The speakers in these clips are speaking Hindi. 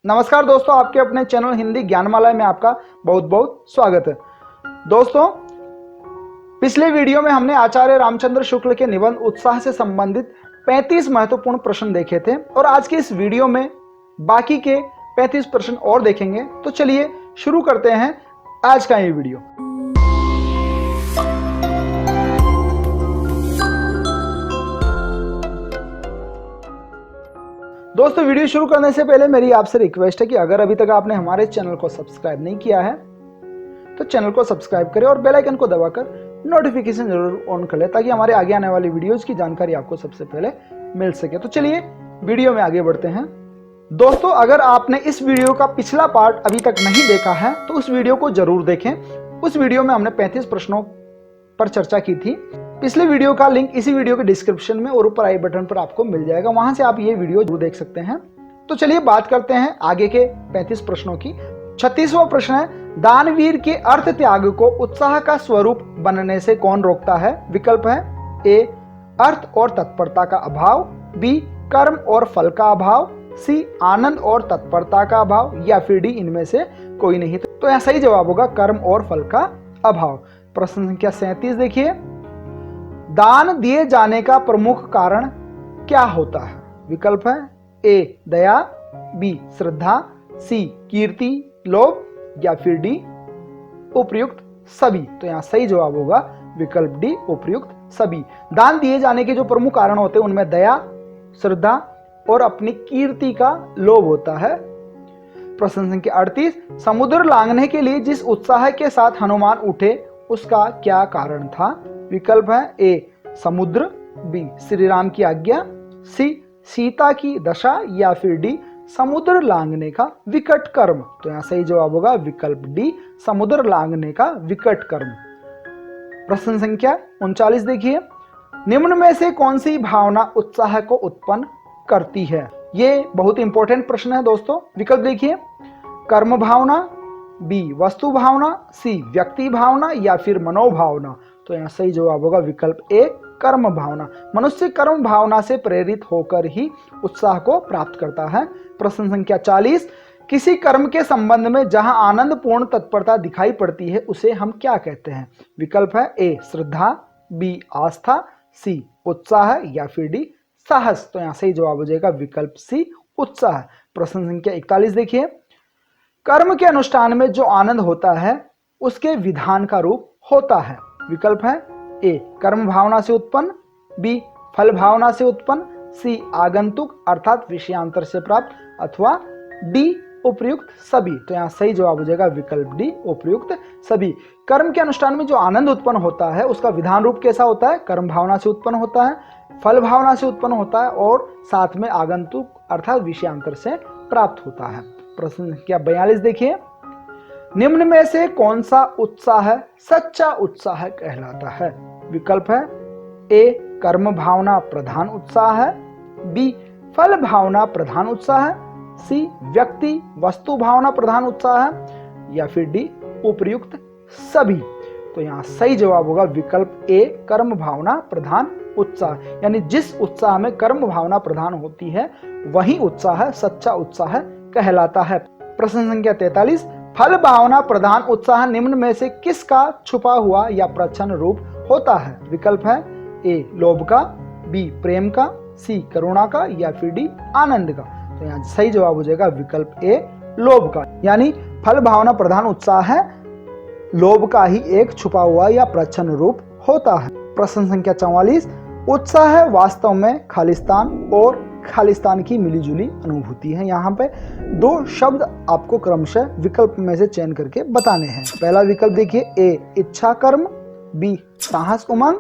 नमस्कार दोस्तों, आपके अपने चैनल हिंदी ज्ञानमाला में आपका बहुत बहुत स्वागत है। दोस्तों, पिछले वीडियो में हमने आचार्य रामचंद्र शुक्ल के निबंध उत्साह से संबंधित 35 महत्वपूर्ण प्रश्न देखे थे और आज के इस वीडियो में बाकी के 35 प्रश्न और देखेंगे। तो चलिए शुरू करते हैं आज का ये वीडियो। दोस्तों, वीडियो शुरू करने से पहले मेरी आपसे रिक्वेस्ट है कि अगर अभी तक आपने हमारे चैनल को सब्सक्राइब नहीं किया है तो चैनल को सब्सक्राइब करें और बेल आइकन को दबाकर नोटिफिकेशन जरूर ऑन कर लें ताकि हमारे आगे आने वाली वीडियोज की जानकारी आपको सबसे पहले मिल सके। तो चलिए वीडियो में आगे बढ़ते हैं। दोस्तों, अगर आपने इस वीडियो का पिछला पार्ट अभी तक नहीं देखा है तो उस वीडियो को जरूर देखें। उस वीडियो में हमने 35 प्रश्नों पर चर्चा की थी। पिछले वीडियो का लिंक इसी वीडियो के डिस्क्रिप्शन में और ऊपर आई बटन पर आपको मिल जाएगा, वहां से आप ये वीडियो जरूर देख सकते हैं। तो चलिए बात करते हैं आगे के 35 प्रश्नों की। 36वां प्रश्न है, दानवीर के अर्थ त्याग को उत्साह का स्वरूप बनने से कौन रोकता है? विकल्प है ए अर्थ और तत्परता का अभाव, बी कर्म और फल का अभाव, सी आनंद और तत्परता का अभाव, या फिर डी इनमें से कोई नहीं। तो यहाँ सही जवाब होगा कर्म और फल का अभाव। प्रश्न संख्या 37 देखिए, दान दिए जाने का प्रमुख कारण क्या होता है? विकल्प है ए दया, बी श्रद्धा, सी कीर्ति लोभ, या फिर डी उपयुक्त सभी। तो यहाँ सही जवाब होगा विकल्प डी उपयुक्त सभी। दान दिए जाने के जो प्रमुख कारण होते हैं उनमें दया, श्रद्धा और अपनी कीर्ति का लोभ होता है। प्रश्न संख्या 38, समुद्र लांघने के लिए जिस उत्साह के साथ हनुमान उठे उसका क्या कारण था? विकल्प है ए समुद्र, बी श्री राम की आज्ञा, सी सीता की दशा, या फिर डी समुद्र लांघने का विकट कर्म। तो यहाँ सही जवाब होगा विकल्प डी समुद्र लांघने का विकट कर्म। प्रश्न संख्या 39 देखिए, निम्न में से कौन सी भावना उत्साह को उत्पन्न करती है? ये बहुत इंपॉर्टेंट प्रश्न है दोस्तों। विकल्प देखिए, कर्म भावना, बी वस्तु भावना, सी व्यक्ति भावना, या फिर मनोभावना। तो यहाँ सही जवाब होगा विकल्प ए कर्म भावना। मनुष्य कर्म भावना से प्रेरित होकर ही उत्साह को प्राप्त करता है। प्रश्न संख्या 40, किसी कर्म के संबंध में जहां आनंद पूर्ण तत्परता दिखाई पड़ती है उसे हम क्या कहते हैं? विकल्प है ए श्रद्धा, बी आस्था, सी उत्साह, या फिर डी साहस। तो यहाँ सही जवाब हो जाएगा विकल्प सी उत्साह। प्रश्न संख्या 41 देखिए, कर्म के अनुष्ठान में जो आनंद होता है उसके विधान का रूप होता है। विकल्प है ए कर्म भावना से उत्पन्न, बी फल भावना से उत्पन्न, सी आगंतुक अर्थात विषयांतर से प्राप्त, अथवा डी उपयुक्त सभी। तो यहाँ सही जवाब हो जाएगा विकल्प डी उपयुक्त सभी। कर्म के अनुष्ठान में जो आनंद उत्पन्न होता है उसका विधान रूप कैसा होता है? कर्म भावना से उत्पन्न होता है, फल भावना से उत्पन्न होता है और साथ में आगंतुक अर्थात विषयांतर से प्राप्त होता है। प्रश्न संख्या 42 देखिए, निम्न में से कौन सा उत्साह सच्चा उत्साह कहलाता है? विकल्प है ए कर्म भावना प्रधान उत्साह है, बी फल भावना प्रधान उत्साह है, सी व्यक्ति वस्तु भावना प्रधान उत्साह है, या फिर डी उपयुक्त सभी। तो यहाँ सही जवाब होगा विकल्प ए कर्म भावना प्रधान उत्साह। यानी जिस उत्साह में कर्म भावना प्रधान होती है वही उत्साह सच्चा उत्साह कहलाता है। प्रश्न संख्या 43, फल भावना प्रधान उत्साह निम्न में से किसका छुपा हुआ या प्रच्छन्न रूप होता है? विकल्प है ए लोभ का, बी प्रेम का, सी करुणा का, या फिर डी आनंद का। तो यहाँ सही जवाब हो जाएगा विकल्प ए लोभ का। यानी फल भावना प्रधान उत्साह है लोभ का ही एक छुपा हुआ या प्रच्छन्न रूप होता है। प्रश्न संख्या 44, उत्साह वास्तव में खालिस्तान और खालिस्तान की मिलीजुली अनुभूति है। यहाँ पे दो शब्द आपको क्रमशः विकल्प में से चयन करके बताने हैं। पहला विकल्प देखिए, ए इच्छा कर्म, बी साहस उमंग,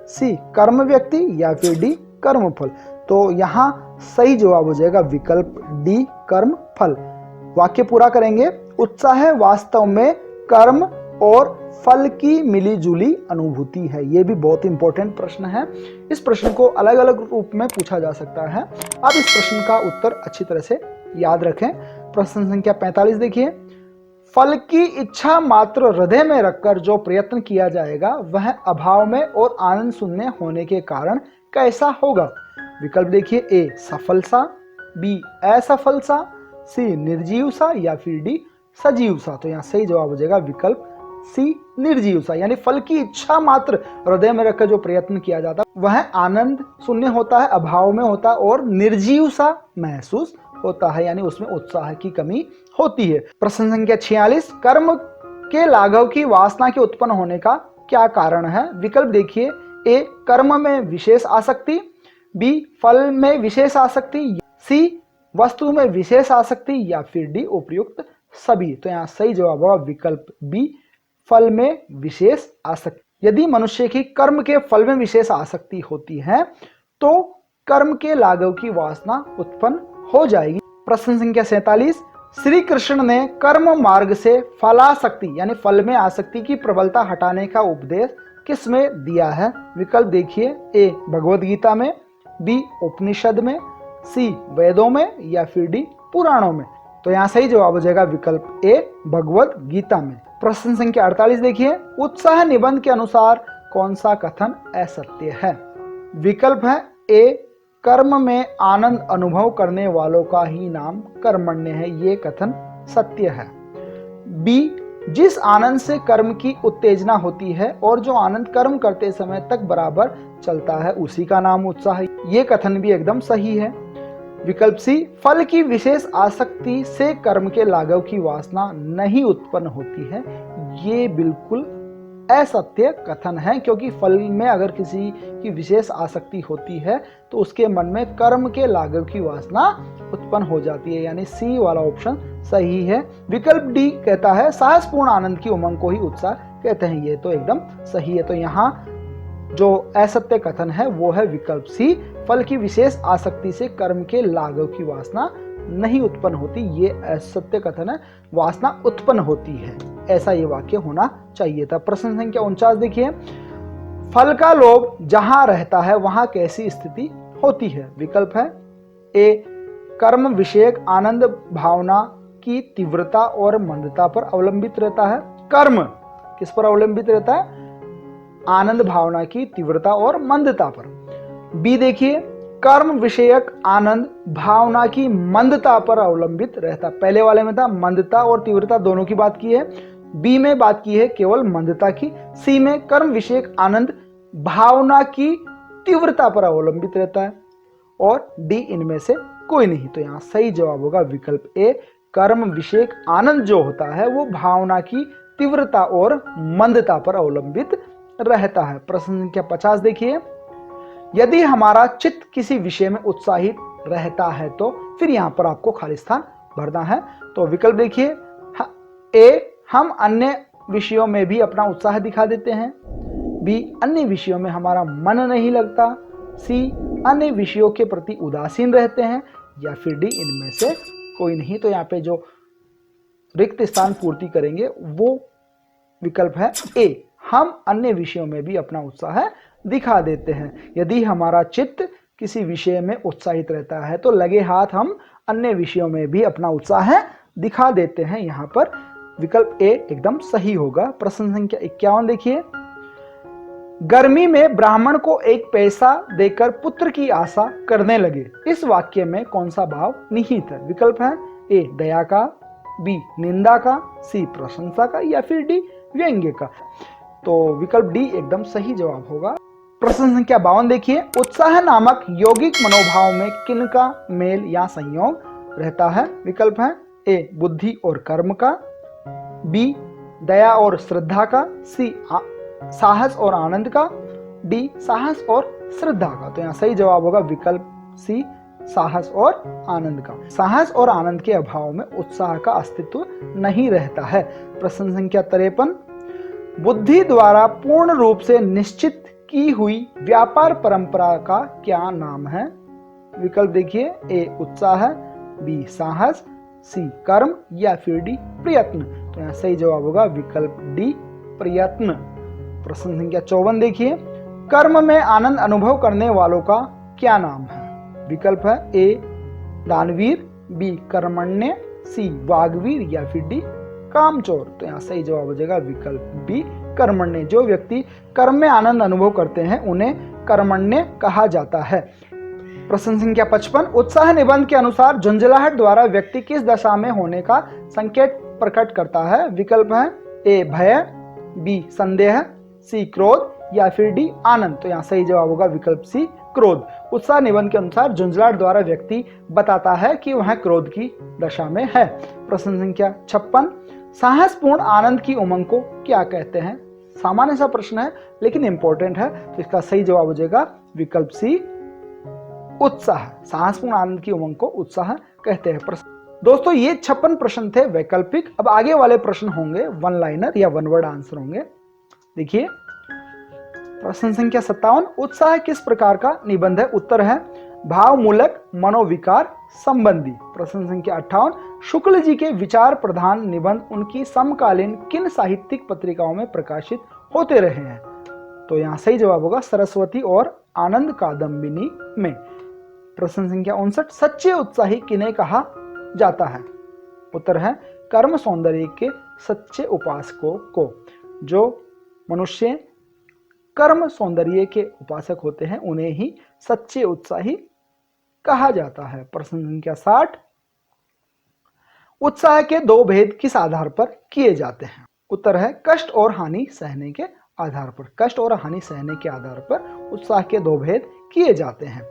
सी कर्म व्यक्ति, या फिर डी कर्म फल। तो यहाँ सही जवाब हो जाएगा विकल्प डी कर्म फल। वाक्य पूरा करेंगे, उत्साह वास्तव में कर्म और फल की मिलीजुली अनुभूति है। यह भी बहुत इंपॉर्टेंट प्रश्न है। इस प्रश्न को अलग अलग रूप में पूछा जा सकता है। आप इस प्रश्न का उत्तर अच्छी तरह से याद रखें। प्रश्न संख्या 45 देखिए, फल की इच्छा मात्र हृदय में रखकर जो प्रयत्न किया जाएगा वह अभाव में और आनंद शून्य होने के कारण कैसा होगा? विकल्प देखिए, ए सफल सा, बी असफल सा, सी निर्जीव सा या फिर डी सजीव सा। तो यहाँ सही जवाब हो जाएगा विकल्प सी निर्जीव सा, यानी फल की इच्छा मात्र हृदय में रखकर जो प्रयत्न किया जाता है वह आनंद शून्य होता है, अभाव में होता है और निर्जीव सा महसूस होता है, यानी उसमें उत्साह की कमी होती है। प्रश्न संख्या 46, कर्म के लाघव की वासना के उत्पन्न होने का क्या कारण है? विकल्प देखिए, ए कर्म में विशेष आसक्ति, बी फल में विशेष आसक्ति, सी वस्तु में विशेष आसक्ति या फिर डी उपयुक्त सभी। तो यहाँ सही जवाब होगा विकल्प बी फल में विशेष आसक्ति। यदि मनुष्य की कर्म के फल में विशेष आसक्ति होती है तो कर्म के लाघव की वासना उत्पन्न हो जाएगी। प्रश्न संख्या 47, श्री कृष्ण ने कर्म मार्ग से फलासक्ति यानी फल में आसक्ति की प्रबलता हटाने का उपदेश किस में दिया है? विकल्प देखिए, ए भगवद गीता में, बी उपनिषद में, सी वेदों में या फिर डी पुराणों में। तो यहाँ सही जवाब हो जाएगा विकल्प ए भगवद गीता में। प्रश्न संख्या 48 देखिए, उत्साह निबंध के अनुसार कौन सा कथन असत्य है? विकल्प है, ए कर्म में आनंद अनुभव करने वालों का ही नाम कर्मण्य है, ये कथन सत्य है। बी जिस आनंद से कर्म की उत्तेजना होती है और जो आनंद कर्म करते समय तक बराबर चलता है उसी का नाम उत्साह है, ये कथन भी एकदम सही है। विकल्प सी फल की विशेष आसक्ति से कर्म के लाघव की वासना नहीं उत्पन्न होती है, ये बिल्कुल असत्य कथन है, क्योंकि फल में अगर किसी की विशेष आसक्ति होती है तो उसके मन में कर्म के लाघव की वासना उत्पन्न हो जाती है, यानी सी वाला ऑप्शन सही है। विकल्प डी कहता है साहसपूर्ण आनंद की उमंग को ही उत्साह कहते हैं, ये तो एकदम सही है। तो यहाँ जो असत्य कथन है वो है विकल्प सी, फल की विशेष आसक्ति से कर्म के लाघव की वासना नहीं उत्पन्न होती, ये असत्य कथन है, वासना उत्पन्न होती है, ऐसा ये वाक्य होना चाहिए था। प्रश्न संख्या 49 देखिए, फल का लोभ जहां रहता है वहां कैसी स्थिति होती है? विकल्प है, ए कर्म विषयक आनंद भावना की तीव्रता और मंदता पर अवलंबित रहता है। कर्म किस पर अवलंबित रहता है? आनंद भावना की तीव्रता और मंदता पर। बी देखिए, कर्म विषयक आनंद भावना की मंदता पर अवलंबित रहता। पहले वाले में था मंदता और तीव्रता दोनों की बात की है, बी में बात की है केवल मंदता की, सी में कर्म विषयक आनंद भावना की तीव्रता पर अवलंबित रहता है और डी इनमें से कोई नहीं। तो यहाँ सही जवाब होगा विकल्प ए, कर्म विषयक आनंद जो होता है वो भावना की तीव्रता और मंदता पर अवलंबित रहता है। प्रश्न संख्या 50 देखिए, यदि हमारा चित्त किसी विषय में उत्साहित रहता है तो फिर यहाँ पर आपको खाली स्थान भरना है। तो विकल्प देखिए, ए हम अन्य विषयों में भी अपना उत्साह दिखा देते हैं, बी अन्य विषयों में हमारा मन नहीं लगता, सी अन्य विषयों के प्रति उदासीन रहते हैं या फिर डी इनमें से कोई नहीं। तो यहाँ पे जो रिक्त स्थान पूर्ति करेंगे वो विकल्प है ए, हम अन्य विषयों में भी अपना उत्साह दिखा देते हैं। यदि हमारा चित्त किसी विषय में उत्साहित रहता है तो लगे हाथ हम अन्य विषयों में भी अपना उत्साह दिखा देते हैं। यहाँ पर विकल्प ए एकदम सही होगा। प्रश्न संख्या 51 देखिए, गर्मी में ब्राह्मण को एक पैसा देकर पुत्र की आशा करने लगे, इस वाक्य में कौन सा भाव निहित है? विकल्प है, ए दया का, बी निंदा का, सी प्रशंसा का या फिर डी व्यंग्य का। तो विकल्प डी एकदम सही जवाब होगा। प्रश्न संख्या 52 देखिए, उत्साह नामक यौगिक मनोभाव में किनका मेल या संयोग रहता है? विकल्प है, ए बुद्धि और कर्म का, बी दया और श्रद्धा का, सी साहस और आनंद का, डी साहस और श्रद्धा का। तो यहाँ सही जवाब होगा विकल्प सी, साहस और आनंद का। साहस और आनंद के अभाव में उत्साह का अस्तित्व नहीं रहता है। प्रश्न संख्या 53, बुद्धि द्वारा पूर्ण रूप से निश्चित की हुई व्यापार परंपरा का क्या नाम है? विकल्प देखिए, ए उत्साह, बी साहस, सी कर्म या फिर डी प्रयत्न। तो यहाँ सही जवाब होगा विकल्प डी प्रयत्न। प्रश्न संख्या 54 देखिए, कर्म में आनंद अनुभव करने वालों का क्या नाम है? विकल्प है, ए दानवीर, बी कर्मण्य, सी वाग्वीर या फिर डी कामचोर। तो यहाँ सही जवाब हो जाएगा विकल्प बी कर्मण्य। जो व्यक्ति कर्म में आनंद अनुभव करते हैं उन्हें कर्मण्य कहा जाता है। प्रश्न संख्या 55, उत्साह निबंध के अनुसार झुंझलाहट द्वारा व्यक्ति किस दशा में होने का संकेत प्रकट करता है? विकल्प है ए भय, बी संदेह, सी क्रोध या फिर डी आनंद। तो यहाँ सही जवाब होगा विकल्प सी क्रोध। उत्साह निबंध के अनुसार झुंझलाहट द्वारा व्यक्ति बताता है कि वह क्रोध की दशा में है। प्रश्न संख्या 56, साहसपूर्ण आनंद की उमंग को क्या कहते हैं? सामान्य सा प्रश्न है लेकिन इंपॉर्टेंट है, तो इसका सही जवाब हो जाएगा विकल्प सी उत्साह। साहसपूर्ण आनंद की उमंग को उत्साह कहते हैं। दोस्तों ये 56 प्रश्न थे वैकल्पिक। अब आगे वाले प्रश्न होंगे वन लाइनर या वन वर्ड आंसर होंगे। देखिए प्रश्न संख्या 57, उत्साह किस प्रकार का निबंध है? उत्तर है भावमूलक मनोविकार संबंधी। प्रश्न संख्या 58, शुक्ल जी के विचार प्रधान निबंध उनकी समकालीन किन साहित्यिक पत्रिकाओं में प्रकाशित होते रहे हैं? तो यहाँ सही जवाब होगा सरस्वती और आनंद कादम्बिनी में। प्रश्न संख्या 59, सच्चे उत्साही किन्हें कहा जाता है? उत्तर है कर्म सौंदर्य के सच्चे उपासकों को। जो मनुष्य कर्म सौंदर्य के उपासक होते हैं उन्हें ही सच्चे उत्साही कहा जाता है। प्रश्न संख्या 60, उत्साह के दो भेद किस आधार पर किए जाते हैं? उत्तर है कष्ट और हानि सहने के आधार पर। कष्ट और हानि सहने के आधार पर उत्साह के दो भेद किए जाते हैं।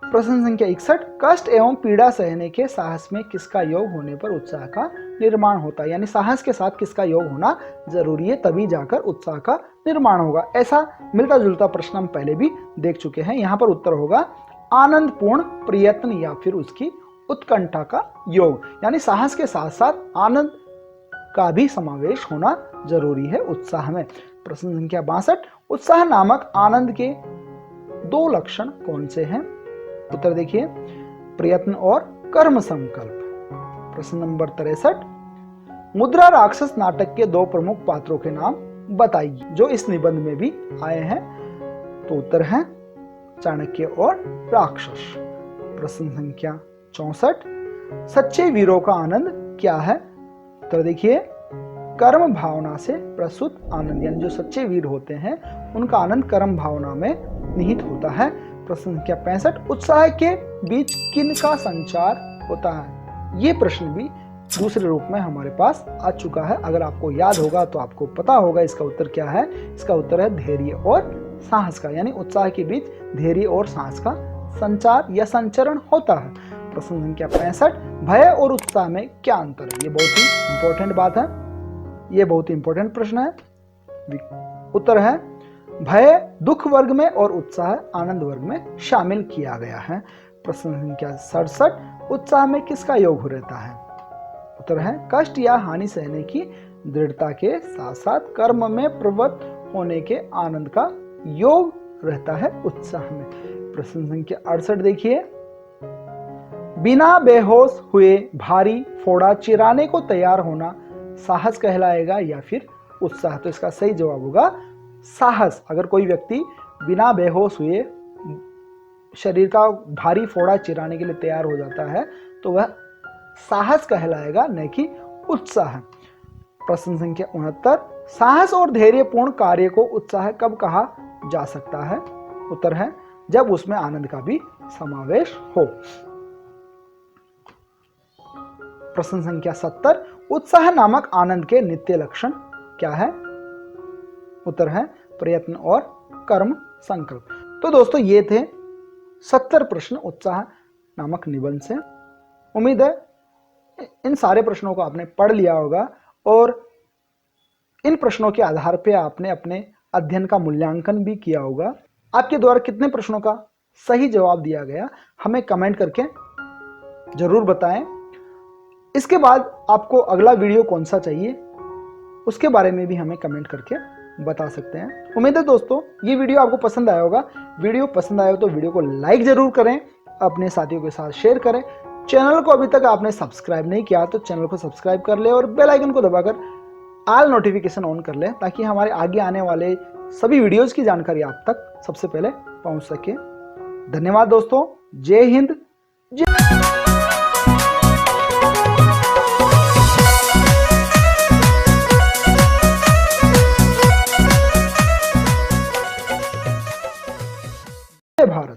प्रश्न संख्या 61, कष्ट एवं पीड़ा सहने के साहस में किसका योग होने पर उत्साह का निर्माण होता है? यानी साहस के साथ किसका योग होना जरूरी है, तभी जाकर उत्साह का निर्माण होगा। ऐसा मिलता जुलता प्रश्न हम पहले भी देख चुके हैं। यहाँ पर उत्तर होगा आनंदपूर्ण प्रयत्न या फिर उसकी उत्कंठा का योग। यानी साहस के साथ साथ आनंद का भी समावेश होना जरूरी है उत्साह में। प्रश्न संख्या 62, उत्साह नामक आनंद के दो लक्षण कौन से हैं? उत्तर देखिए प्रयत्न और कर्म संकल्प। प्रश्न नंबर 63, मुद्रा राक्षस नाटक के दो प्रमुख पात्रों के नाम बताइए जो इस निबंध में भी आए हैं। तो उत्तर है चाणक्य और राक्षस। प्रश्न संख्या 64, सच्चे वीरों का आनंद क्या है? उत्तर देखिए कर्म भावना से प्रसूत आनंद। यानी जो सच्चे वीर होते हैं उनका आनंद कर्म भावना में निहित होता है। प्रश्न संख्या 65, उत्साह के बीच किनका संचार होता है? ये प्रश्न भी दूसरे रूप में हमारे पास आ चुका है। अगर आपको याद होगा तो आपको पता होगा इसका उत्तर क्या है। इसका उत्तर है धैर्य और साहस का। यानी उत्साह के बीच धैर्य और साहस का संचार या संचरण होता है। प्रश्न संख्या 65, भय और उत्साह में क्या अंतर है? ये बहुत ही इंपॉर्टेंट बात है, ये बहुत ही इंपॉर्टेंट प्रश्न है। उत्तर है भय दुख वर्ग में और उत्साह आनंद वर्ग में शामिल किया गया है। प्रश्न संख्या 67, उत्साह में किसका योग रहता है? उत्तर है कष्ट या हानि सहने की दृढ़ता के साथ साथ कर्म में प्रवृत्त होने के आनंद का योग रहता है उत्साह में। प्रश्न संख्या 68 देखिए, बिना बेहोश हुए भारी फोड़ा चिराने को तैयार होना साहस कहलाएगा या फिर उत्साह? तो इसका सही जवाब होगा साहस। अगर कोई व्यक्ति बिना बेहोश हुए शरीर का भारी फोड़ा चिराने के लिए तैयार हो जाता है तो वह साहस कहलाएगा, न कि उत्साह। प्रश्न संख्या 69, साहस और धैर्यपूर्ण कार्य को उत्साह कब कहा जा सकता है? उत्तर है जब उसमें आनंद का भी समावेश हो। प्रश्न संख्या 70, उत्साह नामक आनंद के नित्य लक्षण क्या है? उत्तर है प्रयत्न और कर्म संकल्प। तो दोस्तों ये थे 70 प्रश्न उत्साह नामक निबंध से। उम्मीद है इन सारे प्रश्नों को आपने पढ़ लिया होगा और इन प्रश्नों के आधार पे आपने अपने अध्ययन का मूल्यांकन भी किया होगा। आपके द्वारा कितने प्रश्नों का सही जवाब दिया गया हमें कमेंट करके जरूर बताएं। इसके बाद आपको अगला वीडियो कौन सा चाहिए उसके बारे में भी हमें कमेंट करके बता सकते हैं। उम्मीद है दोस्तों ये वीडियो आपको पसंद आया होगा। वीडियो पसंद आया हो तो वीडियो को लाइक जरूर करें, अपने साथियों के साथ शेयर करें। चैनल को अभी तक आपने सब्सक्राइब नहीं किया तो चैनल को सब्सक्राइब कर ले और बेल आइकन को दबाकर ऑल नोटिफिकेशन ऑन कर ले ताकि हमारे आगे आने वाले सभी वीडियोस की जानकारी आप तक सबसे पहले पहुंच सके। धन्यवाद दोस्तों। जय हिंद। जय भारत।